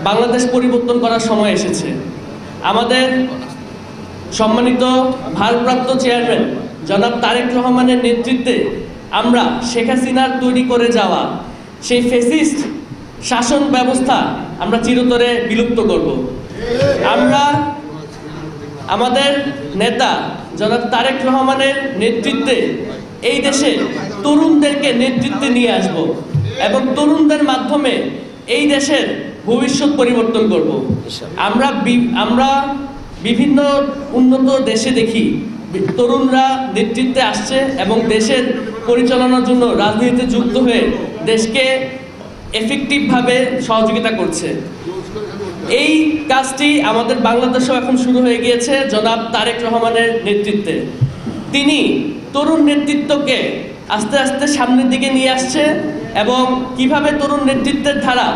বাংলাদেশ পরিবর্তন করার সময় এসেছে। আমাদের সম্মানিত ভারপ্রাপ্ত চেয়ারম্যান জনাব তারেক রহমানের নেতৃত্বে আমরা শেখ হাসিনার তৈরি করে যাওয়া সেই ফ্যাসিস্ট শাসন ব্যবস্থা আমরা চিরতরে বিলুপ্ত করব। আমরা আমাদের নেতা জনাব তারেক রহমানের নেতৃত্বে এই দেশে তরুণদেরকে নেতৃত্বে নিয়ে আসব এবং তরুণদের মাধ্যমে এই দেশের ভবিষ্যৎ পরিবর্তন করব। আমরা বিভিন্ন উন্নত দেশে দেখি তরুণরা নেতৃত্বে আসছে এবং দেশের পরিচালনার জন্য রাজনীতিতে যুক্ত হয়ে দেশকে এফেক্টিভভাবে সহযোগিতা করছে। এই কাজটি আমাদের বাংলাদেশেও এখন শুরু হয়ে গিয়েছে জনাব তারেক রহমানের নেতৃত্বে। তিনি তরুণ নেতৃত্বকে আস্তে আস্তে সামনের দিকে নিয়ে আসছে এবং কিভাবে তরুণ নেতৃত্বের ধারা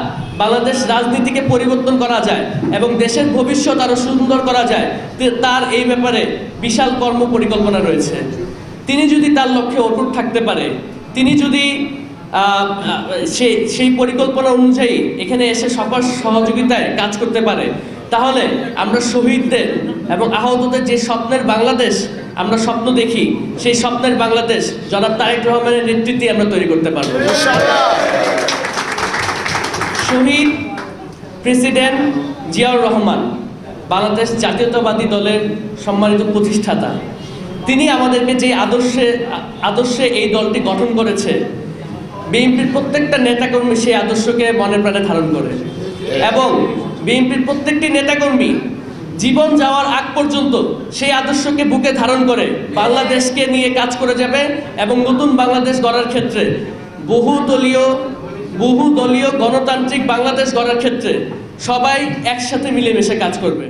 বাংলাদেশ রাজনীতিকে পরিবর্তন করা যায় এবং দেশের ভবিষ্যৎ আরো সুন্দর করা যায় তার এই ব্যাপারে বিশাল কর্ম পরিকল্পনা রয়েছে। তিনি যদি তার লক্ষ্যে অটুট থাকতে পারে, তিনি যদি সেই পরিকল্পনা অনুযায়ী এখানে এসে সবার সহযোগিতায় কাজ করতে পারে, তাহলে আমরা শহীদদের এবং আহতদের যে স্বপ্নের বাংলাদেশ আমরা স্বপ্ন দেখি, সেই স্বপ্নের বাংলাদেশ জনাব তারেক রহমানের নেতৃত্বে আমরা তৈরি করতে পারবো। শহীদ প্রেসিডেন্ট জিয়াউর রহমান বাংলাদেশ জাতীয়তাবাদী দলের সম্মানিত প্রতিষ্ঠাতা। তিনি আমাদেরকে যে আদর্শে এই দলটি গঠন করেছে, বিএনপির প্রত্যেকটা নেতাকর্মী সেই আদর্শকে মনে প্রাণে ধারণ করে এবং বিএনপির প্রত্যেকটি নেতাকর্মী জীবন যাওয়ার আগ পর্যন্ত সেই আদর্শকে বুকে ধারণ করে বাংলাদেশকে নিয়ে কাজ করে যাবে এবং নতুন বাংলাদেশ গড়ার ক্ষেত্রে বহুদলীয় গণতান্ত্রিক বাংলাদেশ গড়ার ক্ষেত্রে সবাই একসাথে মিলেমিশে কাজ করবে।